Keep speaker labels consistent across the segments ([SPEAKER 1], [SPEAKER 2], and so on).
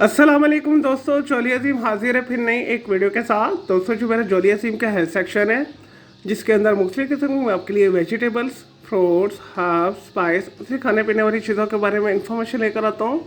[SPEAKER 1] अस्सलाम वालेकुम दोस्तों, जोली अजीम हाजिर है फिर नई एक वीडियो के साथ। दोस्तों जो मेरा जोली अजीम का हेल्थ सेक्शन है, जिसके अंदर मुख्तलिफ किस्म आपके लिए वेजिटेबल्स, फ्रूट्स, हर्ब्स, स्पाइस, उसी खाने पीने वाली चीज़ों के बारे में इंफॉर्मेशन लेकर आता हूँ।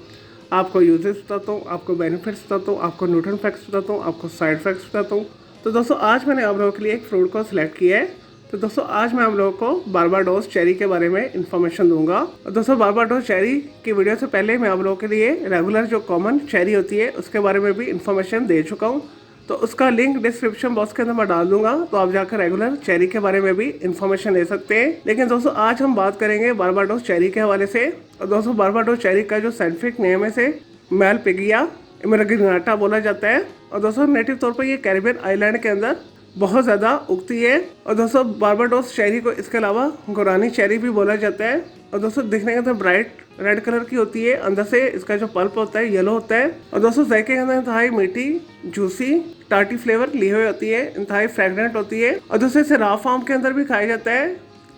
[SPEAKER 1] आपको यूजेस बताता हूँ, आपको बेनिफिट्स बताता हूँ, आपको न्यूट्रिएंट फैक्ट्स बताता हूँ, आपको साइड फैक्ट्स बताता हूँ। तो दोस्तों आज मैंने आप लोगों के लिए एक फ्रूट को सिलेक्ट किया है। तो दोस्तों आज मैं आप लोगों को बारबाडोस चेरी के बारे में इन्फॉर्मेशन दूंगा। और दोस्तों बारबाडोस चेरी की वीडियो से पहले मैं आप लोगों के लिए रेगुलर जो कॉमन चेरी होती है उसके बारे में भी इन्फॉर्मेशन दे चुका हूँ। तो उसका लिंक डिस्क्रिप्शन बॉक्स के अंदर मैं डाल दूंगा, तो आप जाकर रेगुलर चेरी के बारे में भी इन्फॉर्मेशन ले सकते हैं। लेकिन दोस्तों आज हम बात करेंगे बारबाडोस चेरी के हवाले से। और दोस्तों बारबाडोस चेरी का जो साइंटिफिक नेम है से मेलपिगिया इमरगिनाटा बोला जाता है। और दोस्तों नेटिव तौर पर ये कैरिबियन आइलैंड के अंदर बहुत ज़्यादा उगती है। और दोस्तों बारबाडोस चेरी को इसके अलावा गुरानी चेरी भी बोला जाता है। और दोस्तों दिखने के अंदर ब्राइट रेड कलर की होती है, अंदर से इसका जो पल्प होता है येलो होता है। और दोस्तों जायके के अंदर इंतहाई मीठी, जूसी, टार्टी फ्लेवर ली हुई होती है, इंतहाई फ्रेगनेंट होती है। और दोस्तों इसे रॉ फॉर्म के अंदर भी खाया जाता है।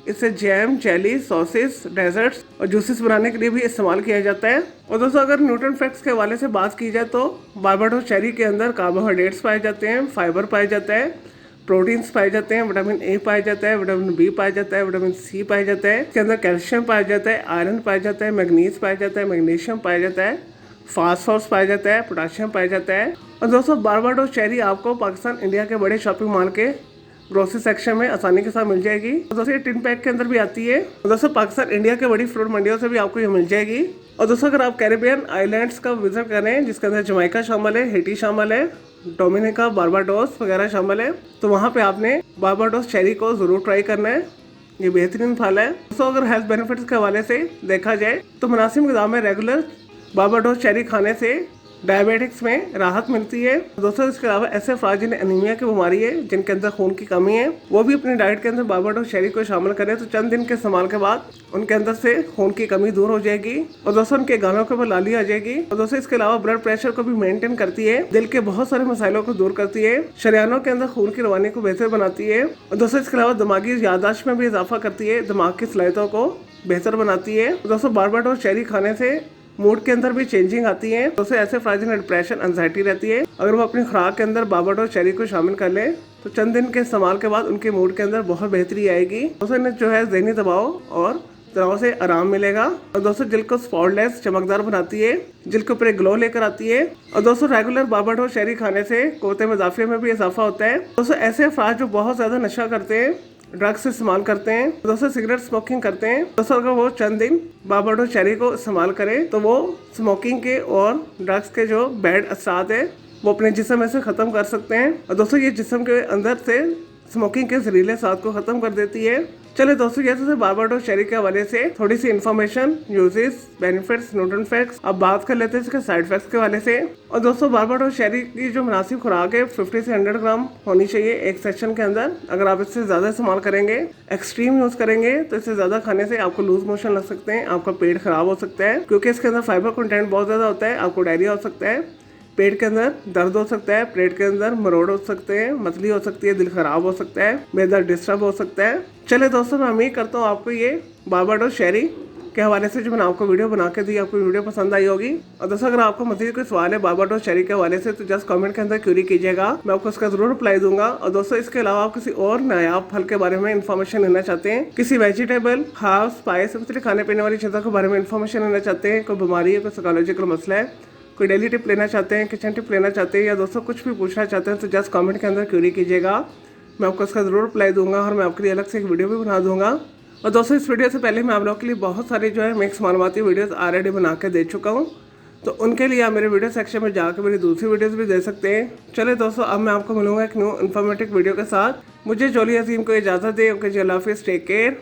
[SPEAKER 1] इसे जैम, जेली, सॉसेस, डेजर्ट्स और जूसेस बनाने के लिए भी इस्तेमाल किया जाता है। और दोस्तों अगर न्यूट्रिएंट फैक्ट्स के हवाले से बात की जाए तो बारबाडोस चेरी के अंदर कार्बोहाइड्रेट्स पाए जाते हैं, फाइबर पाया जाता है, प्रोटीन्स पाए जाते हैं, विटामिन ए पाया जाता है, विटामिन बी पाया जाता है, विटामिन सी पाया जाता है। इसके अंदर कैल्शियम पाया जाता है, आयरन पाया जाता है, मैग्नीज पाया जाता है, मैग्नीशियम पाया जाता है, फास्फोरस पाया जाता है, पोटाशियम पाया जाता है। और दोस्तों बारबाडोस चेरी आपको पाकिस्तान इंडिया के बड़े शॉपिंग मॉल के ग्रोसरी सेक्शन में आसानी के साथ मिल जाएगी। दोस्तों ये टिन पैक के अंदर भी आती है। और दोस्तों पाकिस्तान इंडिया के बड़ी फ्रूट मंडियों से भी आपको ये मिल जाएगी। और दोस्तों अगर आप कैरिबियन आइलैंड्स का विजिट करें, जिसके अंदर जमैका शामिल है, हेटी शामिल है, डोमिनिका, बारबाडोस वगैरह शामिल है, तो वहाँ पे आपने बारबाडोस चेरी को ज़रूर ट्राई करना है। ये बेहतरीन फल है। दोस्तों अगर हेल्थ बेनिफिट्स के हवाले से देखा जाए तो मुनासिब ग़िज़ा में रेगुलर बारबाडोस चेरी खाने से डायबिटिक्स में राहत मिलती है। दोस्तों इसके अलावा ऐसे अफराद जिन्हें एनीमिया की बीमारी है, जिनके अंदर खून की कमी है, वो भी अपनी डाइट के अंदर बारबाडोस चेरी को शामिल करें तो चंद दिन के इस्तेमाल के बाद उनके अंदर से खून की कमी दूर हो जाएगी। और दोस्तों उनके गालों के ऊपर लाली आ जाएगी। और दोस्तों इसके अलावा ब्लड प्रेशर को भी मेंटेन करती है, दिल के बहुत सारे मसाइलों को दूर करती है, शरियानों के अंदर खून की रवानी को बेहतर बनाती है। और दोस्तों इसके अलावा दिमागी याददाश्त में भी इजाफा करती है, दिमाग की सलाहियतों को बेहतर बनाती है। दोस्तों बारबाडोस चेरी खाने से मूड के अंदर भी चेंजिंग आती है। दोस्तों ऐसे अफराद जिन्हें डिप्रेशन, एंजाइटी रहती है, अगर वो अपनी खुराक के अंदर बारबाडोस चेरी को शामिल कर ले तो चंद दिन के इस्तेमाल के बाद उनके मूड के अंदर बहुत बेहतरी आएगी। दोस्तों इन्हें जो है ज़हनी दबाव और तनाव से आराम मिलेगा। और दोस्तों दिल को स्पॉटलेस, चमकदार बनाती है, दिल के ऊपर ग्लो लेकर आती है। और दोस्तों रेगुलर बारबाडोस चेरी खाने से क़ुव्वत मज़ाफ़िया में भी इजाफा होता है। दोस्तों ऐसे अफराद जो बहुत ज़्यादा नशा करते हैं, ड्रग्स इस्तेमाल करते हैं, दोस्तों सिगरेट स्मोकिंग करते हैं, दोस्तों अगर वो चंद दिन बारबाडोस चेरी को इस्तेमाल करें तो वो स्मोकिंग के और ड्रग्स के जो बैड असरात है वो अपने जिस्म में से ख़त्म कर सकते हैं। और दोस्तों ये जिस्म के अंदर से स्मोकिंग के जहरीले असरात को ख़त्म कर देती है। चलिए दोस्तों ये तो बारबाडोस चेरी के हवाले से थोड़ी सी information, uses, benefits, nutrient facts. अब बात कर लेते हैं इसके साइड फैक्ट्स के हवाले से। और दोस्तों बारबाडोस चेरी की जो मुनासिब खुराक है 50 से 100 ग्राम होनी चाहिए एक सेक्शन के अंदर। अगर आप इससे ज़्यादा इस्तेमाल करेंगे, एक्सट्रीम यूज़ करेंगे, तो इससे ज़्यादा खाने से आपको लूज मोशन लग सकते हैं, आपका पेट खराब हो सकता है, क्योंकि इसके अंदर फाइबर कंटेंट बहुत ज़्यादा होता है। आपको डायरिया हो सकता है, पेट के अंदर दर्द हो सकता है, पेट के अंदर मरोड़ हो सकते हैं, मतली हो सकती है, दिल खराब हो सकता है, मेदा डिस्टर्ब हो सकता है। चलिए दोस्तों मैं उम्मीद करता हूँ आपको ये बारबाडोस चेरी के हवाले से जो मैंने आपको वीडियो बना के दी, आपको वीडियो पसंद आई होगी। और दोस्तों अगर आपको मज़ीद कोई सवाल है बारबाडोस चेरी के हवाले से तो जस्ट कमेंट के अंदर क्यूरी कीजिएगा, मैं आपको उसका जरूर रिप्लाई दूंगा। और दोस्तों इसके अलावा आप किसी और नायाब फल के बारे में इन्फॉर्मेशन लेना चाहते हैं, किसी वेजिटेबल, हर्ब, स्पाइस, खाने पीने वाली चीज़ों के बारे में इन्फॉर्मेशन लेना चाहते हैं, कोई बीमारी है, कोई साइकोलॉजिकल मसला है, कोई डेली टिप लेना चाहते हैं, किचन टिप लेना चाहते हैं, या दोस्तों कुछ भी पूछना चाहते हैं तो जस्ट कमेंट के अंदर क्यूरी कीजिएगा, मैं आपको उसका ज़रूर रिप्लाई दूंगा और मैं आपके लिए अलग से एक वीडियो भी बना दूंगा। और दोस्तों इस वीडियो से पहले मैं आप लोगों के लिए बहुत सारी जो है मिक्स मालूमाती वीडियोस ऑलरेडी बना के दे चुका हूँ, तो उनके लिए आप मेरे वीडियो सेक्शन में जाकर मेरी दूसरी वीडियोस भी दे सकते हैं। चलिए दोस्तों अब मैं आपको मिलूंगा एक न्यू इन्फॉर्मेटिव वीडियो के साथ। मुझे जोली अजीम को इजाज़त दें। ओके जी, अल्लाह हाफिज़, टेक केयर।